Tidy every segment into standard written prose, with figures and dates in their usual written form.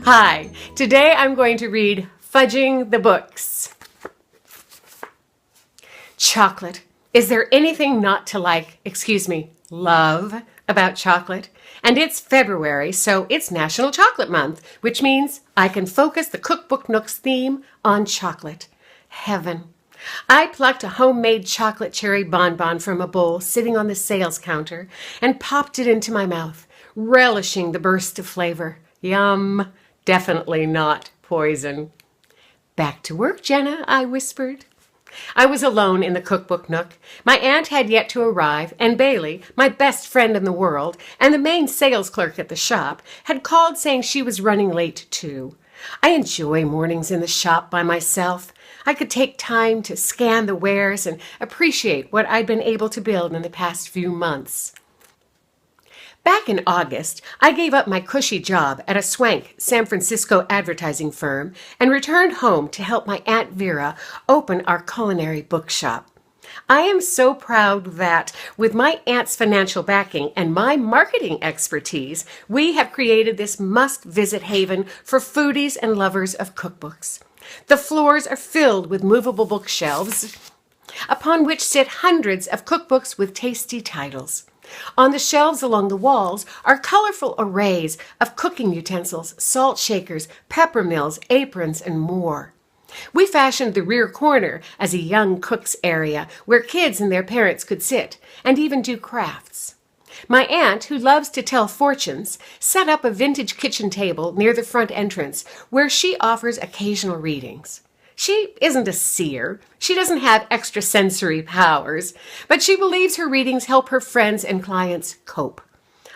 Hi, today I'm going to read Fudging the Books. Chocolate. Is there anything not to like, love about chocolate? And it's February, so it's National Chocolate Month, which means I can focus the Cookbook Nook's theme on chocolate. Heaven. I plucked a homemade chocolate cherry bonbon from a bowl sitting on the sales counter and popped it into my mouth, relishing the burst of flavor. Yum. Definitely not poison. Back to work, Jenna, I whispered. I was alone in the Cookbook Nook. My aunt had yet to arrive, and Bailey, my best friend in the world, and the main sales clerk at the shop, had called saying she was running late too. I enjoy mornings in the shop by myself. I could take time to scan the wares and appreciate what I'd been able to build in the past few months. Back in August, I gave up my cushy job at a swank San Francisco advertising firm and returned home to help my Aunt Vera open our Culinary Bookshop. I am so proud that, with my aunt's financial backing and my marketing expertise, we have created this must-visit haven for foodies and lovers of cookbooks. The floors are filled with movable bookshelves, upon which sit hundreds of cookbooks with tasty titles. On the shelves along the walls are colorful arrays of cooking utensils, salt shakers, pepper mills, aprons, and more. We fashioned the rear corner as a young cook's area where kids and their parents could sit and even do crafts. My aunt, who loves to tell fortunes, set up a vintage kitchen table near the front entrance where she offers occasional readings. She isn't a seer. She doesn't have extrasensory powers, but she believes her readings help her friends and clients cope.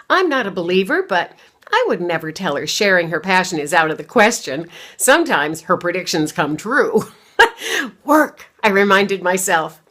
I'm not a believer, but I would never tell her sharing her passion is out of the question. Sometimes her predictions come true. Work, I reminded myself.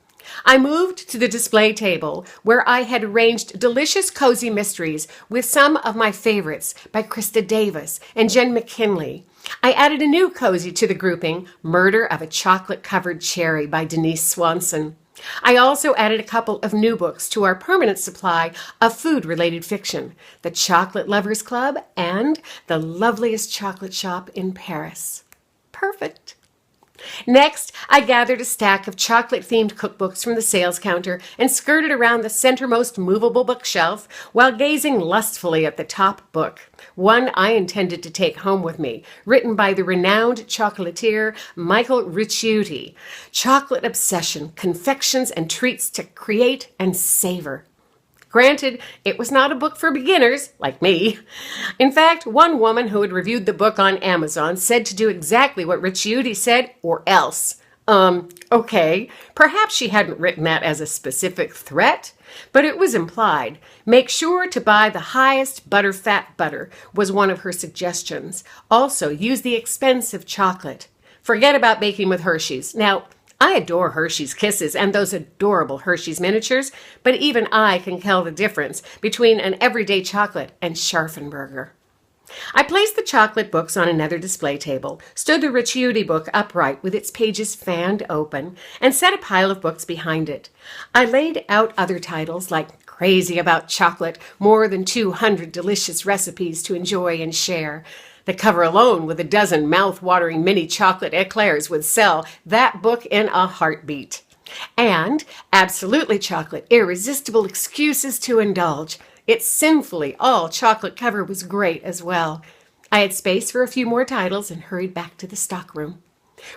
I moved to the display table where I had arranged delicious cozy mysteries with some of my favorites by Krista Davis and Jen McKinley. I added a new cozy to the grouping, Murder of a Chocolate-Covered Cherry by Denise Swanson. I also added a couple of new books to our permanent supply of food-related fiction, The Chocolate Lovers Club and The Loveliest Chocolate Shop in Paris. Perfect. Next, I gathered a stack of chocolate-themed cookbooks from the sales counter and skirted around the centermost movable bookshelf while gazing lustfully at the top book, one I intended to take home with me, written by the renowned chocolatier Michael Ricciuti, Chocolate Obsession, Confections and Treats to Create and Savor. Granted, it was not a book for beginners, like me. In fact, one woman who had reviewed the book on Amazon said to do exactly what Ricciuti said, or else. Okay, perhaps she hadn't written that as a specific threat, but it was implied. Make sure to buy the highest butterfat butter was one of her suggestions. Also, use the expensive chocolate. Forget about baking with Hershey's. Now, I adore Hershey's Kisses and those adorable Hershey's miniatures, but even I can tell the difference between an everyday chocolate and Scharfenberger. I placed the chocolate books on another display table, stood the Ricciuti book upright with its pages fanned open, and set a pile of books behind it. I laid out other titles like Crazy About Chocolate, More Than 200 Delicious Recipes to Enjoy and Share. The cover alone with a dozen mouth-watering mini chocolate eclairs would sell that book in a heartbeat. And Absolutely Chocolate, Irresistible Excuses to Indulge. Its sinfully all-chocolate cover was great as well. I had space for a few more titles and hurried back to the stockroom.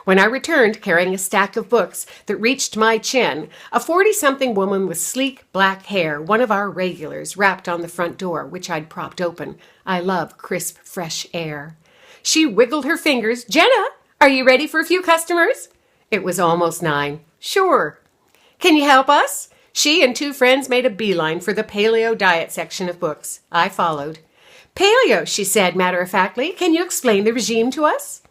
When I returned carrying a stack of books that reached my chin, a 40-something woman with sleek black hair, one of our regulars, rapped on the front door, which I'd propped open. I love crisp, fresh air. She wiggled her fingers. Jenna, are you ready for a few customers? It was almost 9. Sure. Can you help us? She and 2 friends made a beeline for the paleo diet section of books. I followed. Paleo, she said matter-of-factly. Can you explain the regime to us?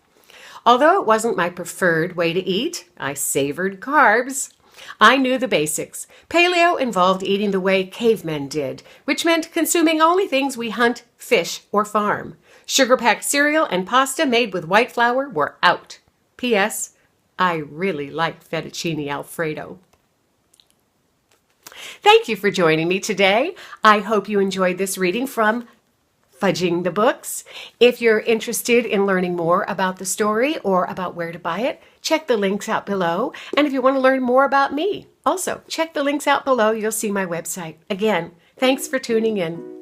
Although it wasn't my preferred way to eat, I savored carbs. I knew the basics. Paleo involved eating the way cavemen did, which meant consuming only things we hunt, fish, or farm. Sugar-packed cereal and pasta made with white flour were out. P.S. I really liked fettuccine Alfredo. Thank you for joining me today. I hope you enjoyed this reading from Fudging the Books. If you're interested in learning more about the story or about where to buy it, check the links out below. And if you want to learn more about me, also check the links out below. You'll see my website. Again, thanks for tuning in.